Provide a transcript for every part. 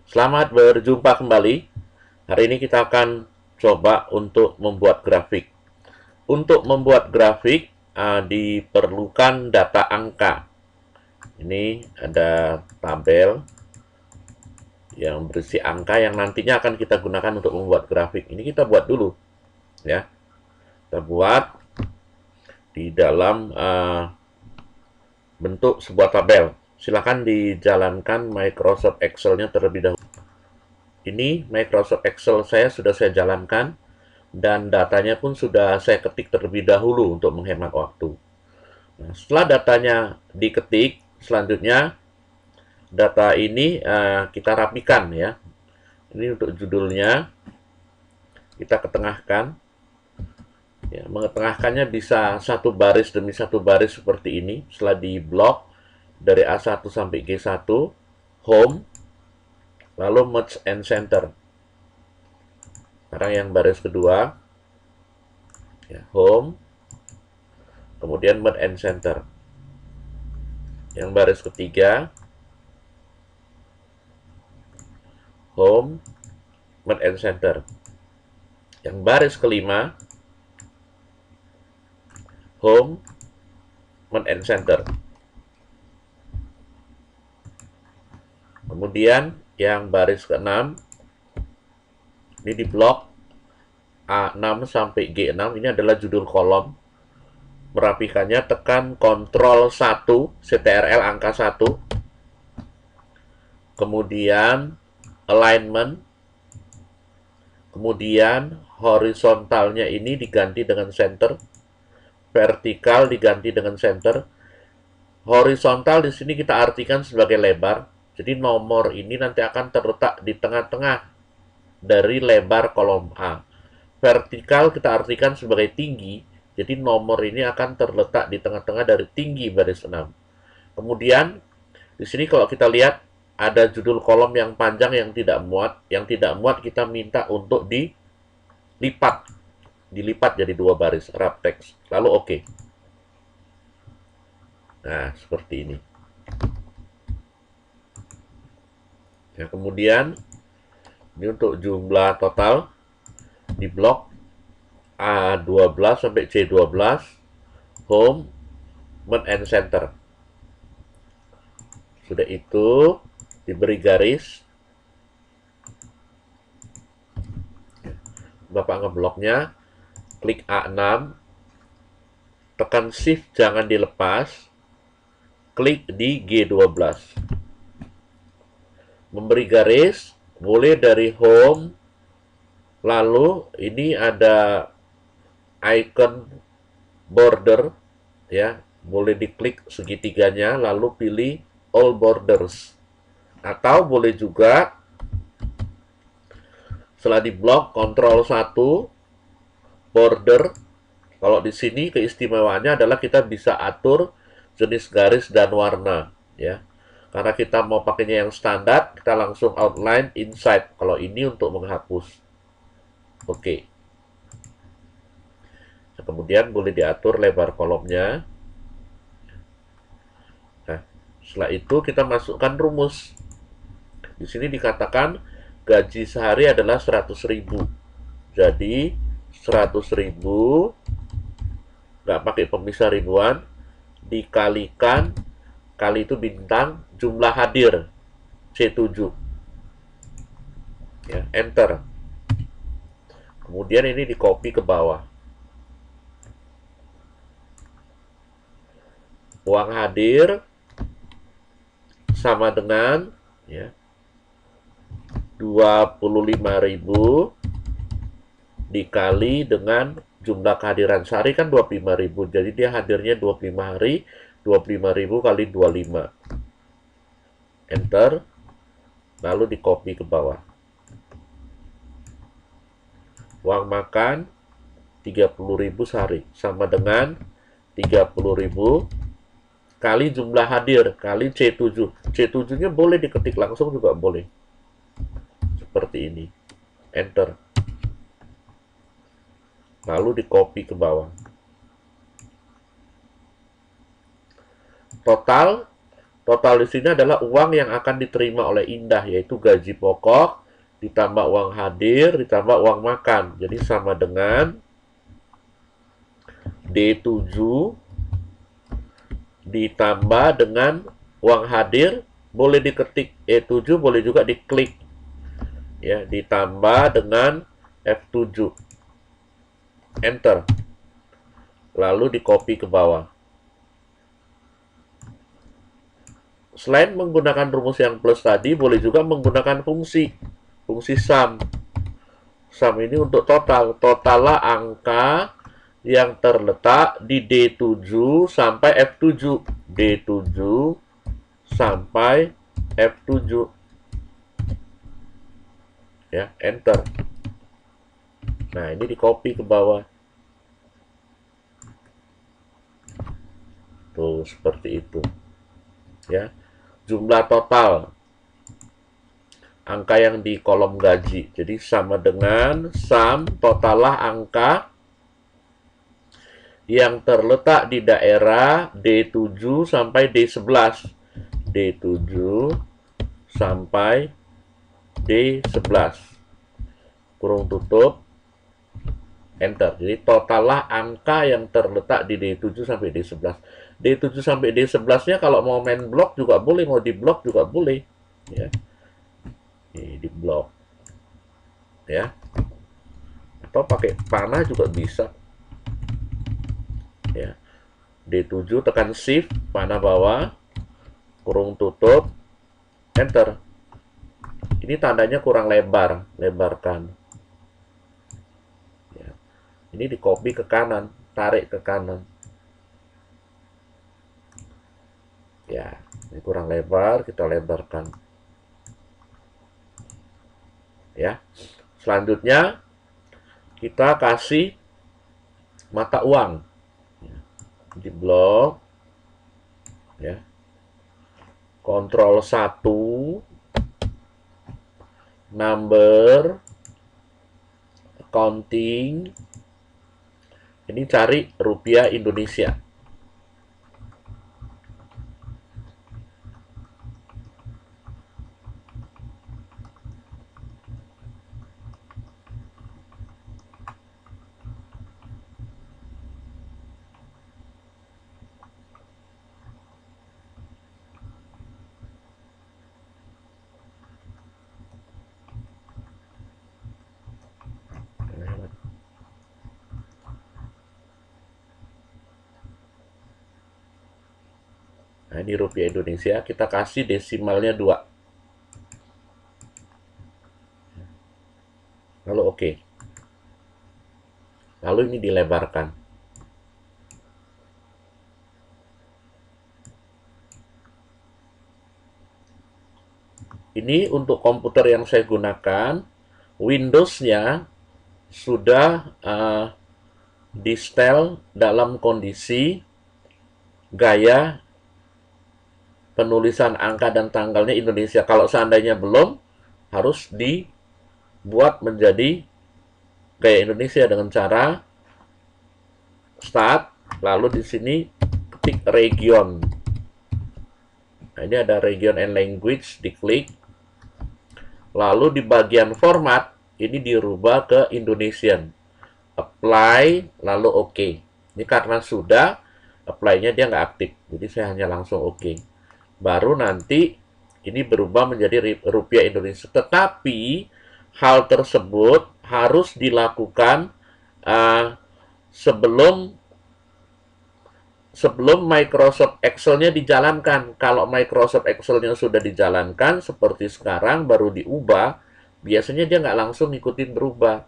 Selamat berjumpa kembali. Hari ini kita akan coba untuk membuat grafik. Untuk membuat grafik diperlukan data angka. Ini ada tabel yang berisi angka yang nantinya akan kita gunakan untuk membuat grafik. Ini kita buat dulu, ya. Kita buat di dalam bentuk sebuah tabel. Silakan dijalankan Microsoft Excel-nya terlebih dahulu. Ini Microsoft Excel sudah saya jalankan dan datanya pun sudah saya ketik terlebih dahulu untuk menghemat waktu. Nah, setelah datanya diketik, selanjutnya data ini kita rapikan ya. Ini untuk judulnya kita ketengahkan. Ya, mengetengahkannya bisa satu baris demi satu baris seperti ini. Setelah di blok dari A1 sampai G1, home, lalu merge and center. Sekarang yang baris kedua, ya, home, kemudian merge and center. Yang baris ketiga, home, merge and center. Yang baris kelima, home, merge and center. Kemudian yang baris ke-6, ini di blok A6 sampai G6, ini adalah judul kolom. Merapikannya tekan Ctrl 1, CTRL angka 1. Kemudian alignment. Kemudian horizontalnya ini diganti dengan center. Vertikal diganti dengan center. Horizontal di sini kita artikan sebagai lebar. Jadi nomor ini nanti akan terletak di tengah-tengah dari lebar kolom A. Vertikal kita artikan sebagai tinggi. Jadi nomor ini akan terletak di tengah-tengah dari tinggi baris 6. Kemudian di sini kalau kita lihat ada judul kolom yang panjang yang tidak muat. Yang tidak muat kita minta untuk dilipat. Dilipat jadi dua baris, wrap text. Lalu oke. Nah, seperti ini. Ya, kemudian ini untuk jumlah total di blok A12 sampai C12, home, merge and center. Sudah itu diberi garis. Bapak ngebloknya, klik A6, tekan shift jangan dilepas, klik di G12. Memberi garis, mulai dari home, lalu ini ada icon border, ya, boleh diklik segitiganya, lalu pilih all borders. Atau boleh juga setelah di blok Ctrl 1 border. Kalau di sini keistimewaannya adalah kita bisa atur jenis garis dan warna, ya. Karena kita mau pakainya yang standar, kita langsung outline inside. Kalau ini untuk menghapus. Oke. Nah, kemudian boleh diatur lebar kolomnya. Nah, setelah itu kita masukkan rumus. Di sini dikatakan gaji sehari adalah 100.000. Jadi 100.000 nggak pakai pemisah ribuan, dikalikan, kali itu bintang, jumlah hadir, C7. Ya, enter. Kemudian ini di copy ke bawah. Uang hadir sama dengan ya 25.000 dikali dengan jumlah kehadiran sehari kan 25.000. Jadi dia hadirnya 25 hari, 25.000 kali 25. Enter. Lalu di copy ke bawah. Uang makan 30.000 sehari sama dengan 30.000 kali jumlah hadir kali C7. C7-nya boleh diketik langsung juga boleh. Seperti ini. Enter. Lalu di copy ke bawah. Total Total di sini adalah uang yang akan diterima oleh Indah, yaitu gaji pokok, ditambah uang hadir, ditambah uang makan. Jadi sama dengan D7 ditambah dengan uang hadir, boleh diketik E7, boleh juga diklik. Ya, ditambah dengan F7. Enter. Lalu di copy ke bawah. Selain menggunakan rumus yang plus tadi, boleh juga menggunakan fungsi sum. Sum ini untuk total. Totallah angka yang terletak di D7 sampai F7. D7 sampai F7. Ya, enter. Nah, ini di copy ke bawah. Tuh, seperti itu. Ya. Jumlah total angka yang di kolom gaji. Jadi sama dengan sum totallah angka yang terletak di daerah D7 sampai D11. D7 sampai D11. Kurung tutup, enter. Jadi totallah angka yang terletak di D7 sampai D11. D7 sampai D11-nya kalau mau main blok juga boleh, mau di blok juga boleh. Ya. Ini di blok. Ya. Atau pakai panah juga bisa. Ya. D7 tekan shift, panah bawah, kurung tutup, enter. Ini tandanya kurang lebar, lebarkan. Ya. Ini di copy ke kanan, tarik ke kanan. Ya, ini kurang lebar, kita lebarkan. Ya. Selanjutnya kita kasih mata uang. Di blok. Ya. Kontrol 1, number, accounting. Ini cari rupiah Indonesia. Nah, ini rupiah Indonesia, kita kasih desimalnya 2. Lalu oke. Lalu ini dilebarkan. Ini untuk komputer yang saya gunakan, Windows-nya sudah di setel dalam kondisi gaya penulisan angka dan tanggalnya Indonesia. Kalau seandainya belum, harus dibuat menjadi gaya Indonesia dengan cara start, lalu di sini ketik region. Nah, ini ada region and language, diklik. Lalu di bagian format, ini dirubah ke Indonesian. Apply, lalu OK. Ini karena sudah, apply-nya dia nggak aktif. Jadi saya hanya langsung OK. Baru nanti ini berubah menjadi rupiah Indonesia. Tetapi hal tersebut harus dilakukan sebelum Microsoft Excel-nya dijalankan. Kalau Microsoft Excel-nya sudah dijalankan seperti sekarang baru diubah, biasanya dia nggak langsung ngikutin berubah.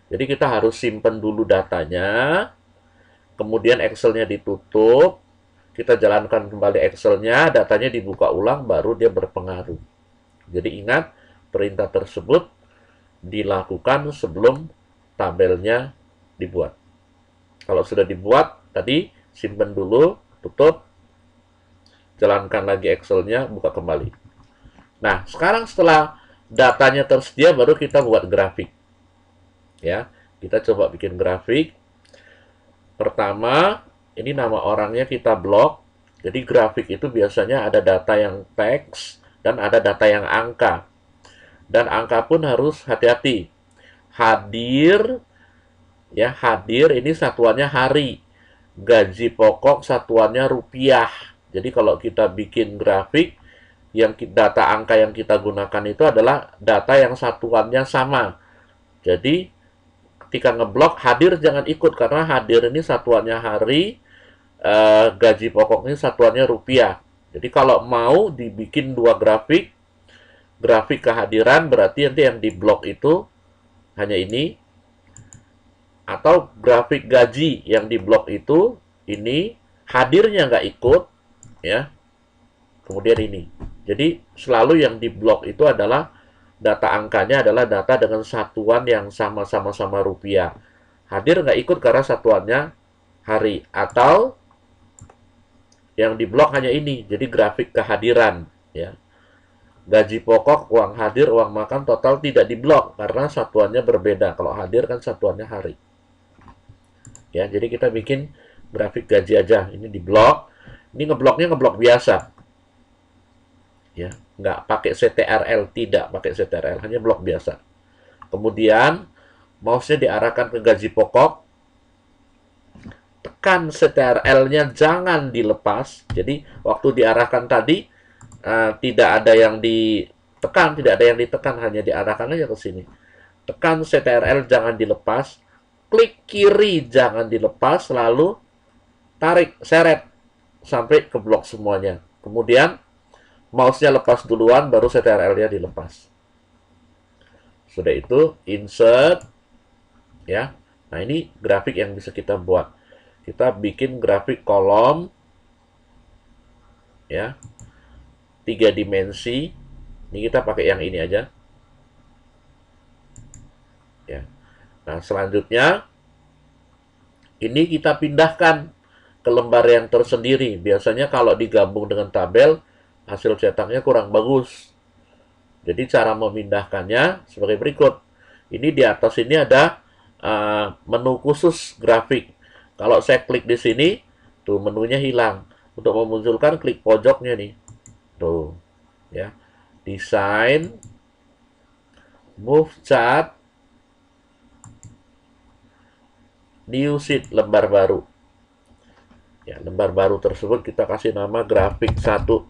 Jadi kita harus simpen dulu datanya, kemudian Excel-nya ditutup, kita jalankan kembali Excel-nya, datanya dibuka ulang, baru dia berpengaruh. Jadi ingat, perintah tersebut dilakukan sebelum tabelnya dibuat. Kalau sudah dibuat, tadi simpan dulu, tutup, jalankan lagi Excel-nya, buka kembali. Nah, sekarang setelah datanya tersedia, baru kita buat grafik. Ya, kita coba bikin grafik. Pertama, ini nama orangnya kita blok. Jadi grafik itu biasanya ada data yang teks dan ada data yang angka. Dan angka pun harus hati-hati. Hadir, ya hadir ini satuannya hari. Gaji pokok satuannya rupiah. Jadi kalau kita bikin grafik, yang data angka yang kita gunakan itu adalah data yang satuannya sama. Jadi ketika ngeblok hadir jangan ikut karena hadir ini satuannya hari, gaji pokok ini satuannya rupiah. Jadi kalau mau dibikin dua grafik, grafik kehadiran berarti nanti yang diblok itu hanya ini, atau grafik gaji yang diblok itu ini hadirnya nggak ikut, ya. Kemudian ini. Jadi selalu yang diblok itu adalah data angkanya adalah data dengan satuan yang sama-sama rupiah. Hadir nggak ikut karena satuannya hari. Atau yang diblok hanya ini, jadi grafik kehadiran. Ya. Gaji pokok, uang hadir, uang makan total tidak diblok karena satuannya berbeda. Kalau hadir kan satuannya hari. Ya, jadi kita bikin grafik gaji aja. Ini diblok. Ini ngebloknya ngeblok biasa. Ya, nggak pakai CTRL, tidak pakai CTRL, hanya blok biasa. Kemudian mouse-nya diarahkan ke gaji pokok, tekan CTRL-nya jangan dilepas. Jadi waktu diarahkan tadi tidak ada yang ditekan, hanya diarahkan aja ke sini. Tekan CTRL jangan dilepas, klik kiri jangan dilepas, lalu tarik, seret sampai ke blok semuanya. Kemudian mouse-nya lepas duluan, baru CTRL-nya dilepas. Sudah itu, insert. Ya. Nah, ini grafik yang bisa kita buat. Kita bikin grafik kolom. Ya. 3 dimensi. Ini kita pakai yang ini aja. Ya. Nah, selanjutnya, ini kita pindahkan ke lembar yang tersendiri. Biasanya kalau digabung dengan tabel, hasil cetaknya kurang bagus. Jadi cara memindahkannya sebagai berikut. Ini di atas ini ada menu khusus grafik. Kalau saya klik di sini, tuh menunya hilang. Untuk memunculkan, klik pojoknya nih. Tuh, ya. Desain, move chart, new sheet, lembar baru. Ya, lembar baru tersebut kita kasih nama grafik 1.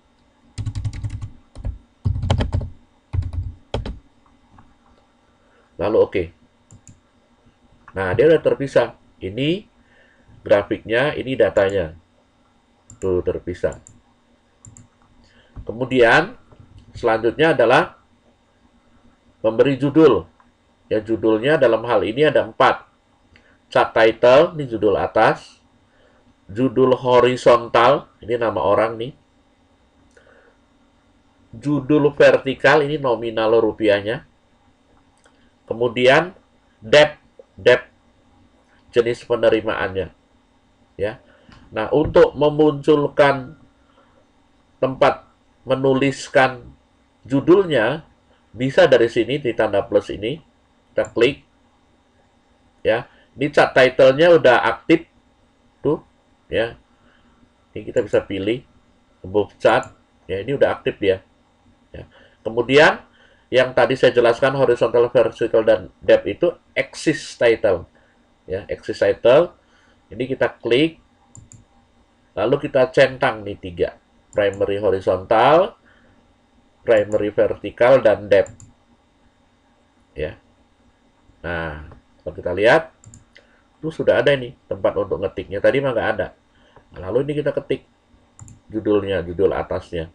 Lalu oke. Nah, dia udah terpisah. Ini grafiknya, ini datanya. Tuh, terpisah. Kemudian, selanjutnya adalah memberi judul. Ya, judulnya dalam hal ini ada 4. Chart title, ini judul atas. Judul horizontal, ini nama orang nih. Judul vertikal, ini nominal rupiahnya. Kemudian depth jenis penerimaannya, ya. Nah, untuk memunculkan tempat menuliskan judulnya bisa dari sini di tanda plus ini, kita klik, ya. Ini chart title-nya udah aktif tuh, ya. Ini kita bisa pilih above chart, ya. Ini udah aktif dia, ya. Kemudian yang tadi saya jelaskan horizontal, vertical, dan depth itu axis title. Ya, axis title. Ini kita klik. Lalu kita centang nih 3. Primary horizontal, primary vertical, dan depth. Ya. Nah, kalau kita lihat, itu sudah ada nih tempat untuk ngetiknya. Tadi mah nggak ada. Lalu ini kita ketik judulnya, judul atasnya.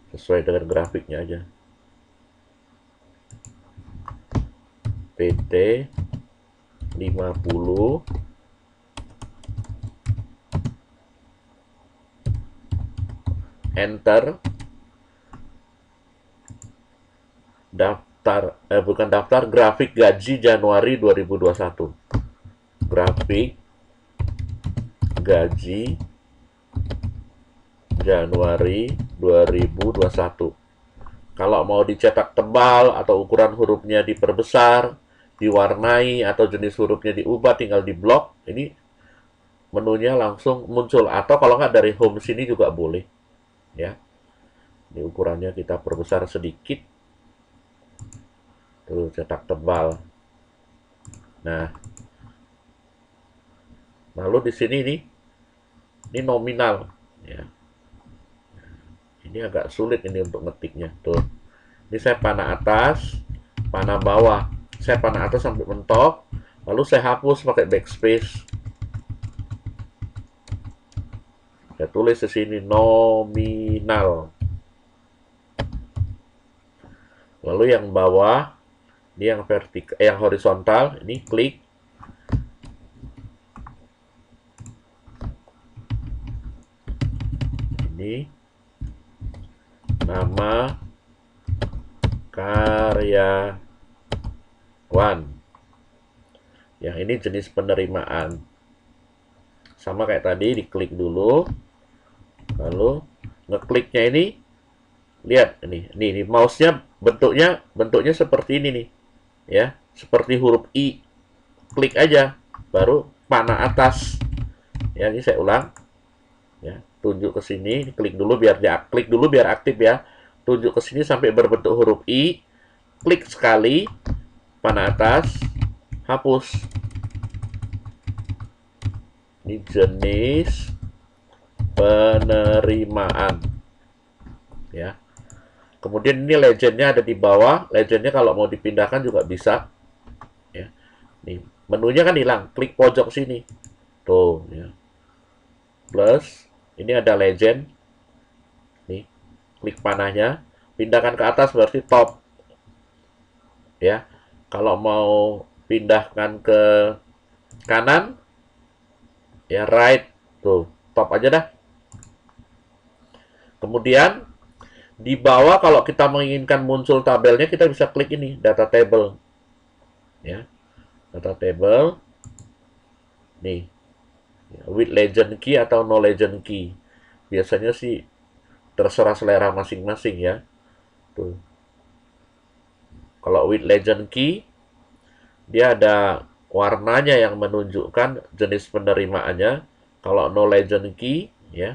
Sesuai dengan grafiknya aja. PT 50 enter daftar bukan daftar, grafik gaji Januari 2021. Grafik gaji Januari 2021. Kalau mau dicetak tebal atau ukuran hurufnya diperbesar, diwarnai, atau jenis hurufnya diubah, tinggal di blok. Ini menunya langsung muncul, atau kalau nggak dari home sini juga boleh ya. Ini ukurannya kita perbesar sedikit, terus cetak tebal. Nah, lalu di sini nih, ini nominal ya. Ini agak sulit ini untuk ngetiknya tuh. Ini saya panah atas, panah bawah. Saya panah atas sampai mentok, lalu saya hapus pakai backspace. Saya tulis di sini nominal. Lalu yang bawah, ini yang vertikal, yang horizontal, ini klik. Ini nama karyawan. Yang ini jenis penerimaan. Sama kayak tadi, diklik dulu. Lalu ngekliknya ini, lihat ini mouse-nya bentuknya seperti ini nih. Ya, seperti huruf I. Klik aja, baru panah atas. Ya, ini saya ulang. Ya, tunjuk ke sini, klik dulu biar aktif ya. Tunjuk ke sini sampai berbentuk huruf I. Klik sekali, panah atas, hapus. Ini jenis penerimaan ya. Kemudian ini legendnya ada di bawah. Legendnya kalau mau dipindahkan juga bisa ya. Nih menunya kan hilang, klik pojok sini tuh ya, plus ini ada legend nih, klik panahnya, pindahkan ke atas berarti top ya. Kalau mau pindahkan ke kanan ya right tuh, top aja dah. Kemudian di bawah kalau kita menginginkan muncul tabelnya, kita bisa klik ini, data table. Ya. Data table. Nih. With legend key atau no legend key. Biasanya sih terserah selera masing-masing ya. Tuh. Kalau with legend key, dia ada warnanya yang menunjukkan jenis penerimaannya. Kalau no legend key, ya.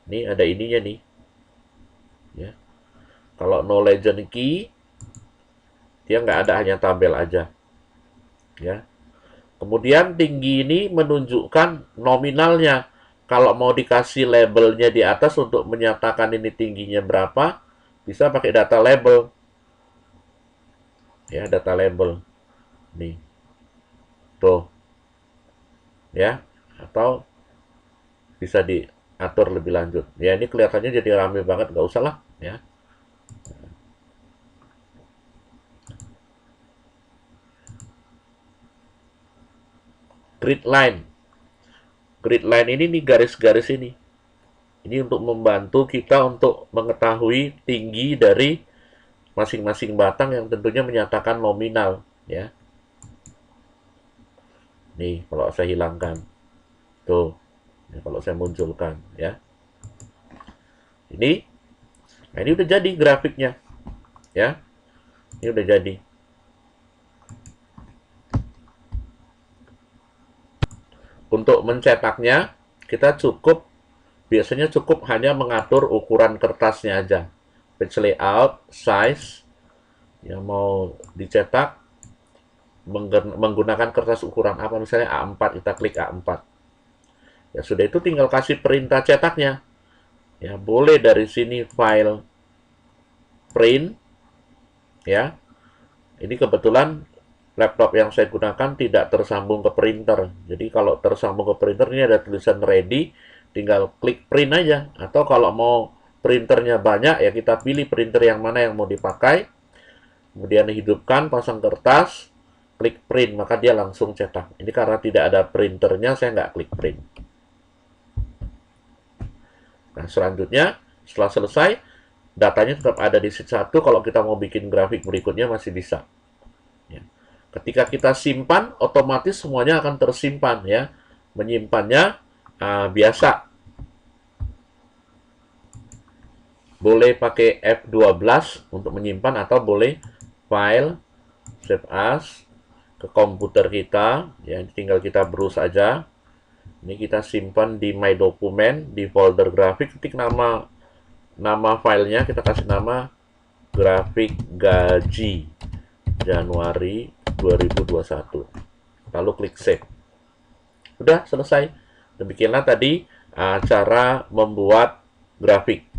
Ini ada ininya nih. Ya. Kalau no legend key, dia nggak ada, hanya tabel aja. Ya. Kemudian tinggi ini menunjukkan nominalnya. Kalau mau dikasih labelnya di atas untuk menyatakan ini tingginya berapa, bisa pakai data label. Ya, data label. Nih. Tuh. Ya. Atau bisa diatur lebih lanjut. Ya, ini kelihatannya jadi rame banget, nggak usah lah. Ya. Grid line. Grid line ini nih, garis-garis ini. Ini untuk membantu kita untuk mengetahui tinggi dari masing-masing batang yang tentunya menyatakan nominal. Ya. Nih, kalau saya hilangkan. Tuh. Ya, kalau saya munculkan. Ya. Ini. Nah, ini udah jadi grafiknya. Ya. Ini udah jadi. Untuk mencetaknya, kita biasanya cukup hanya mengatur ukuran kertasnya aja. Page layout, size, yang mau dicetak, menggunakan kertas ukuran apa, misalnya A4, kita klik A4. Ya sudah, itu tinggal kasih perintah cetaknya. Ya, boleh dari sini file print, ya. Ini kebetulan laptop yang saya gunakan tidak tersambung ke printer. Jadi kalau tersambung ke printer, ini ada tulisan ready, tinggal klik print aja. Atau kalau mau printernya banyak, ya kita pilih printer yang mana yang mau dipakai. Kemudian hidupkan, pasang kertas, klik print, maka dia langsung cetak. Ini karena tidak ada printernya, saya nggak klik print. Nah, selanjutnya, setelah selesai, datanya tetap ada di sheet 1. Kalau kita mau bikin grafik berikutnya masih bisa. Ya. Ketika kita simpan, otomatis semuanya akan tersimpan ya. Menyimpannya biasa. Boleh pakai F12 untuk menyimpan, atau boleh file, save as, ke komputer kita. Ya, tinggal kita browse aja. Ini kita simpan di My Document, di folder grafik, ketik nama filenya, kita kasih nama grafik gaji Januari 2021. Lalu klik save. Udah selesai. Demikianlah tadi cara membuat grafik.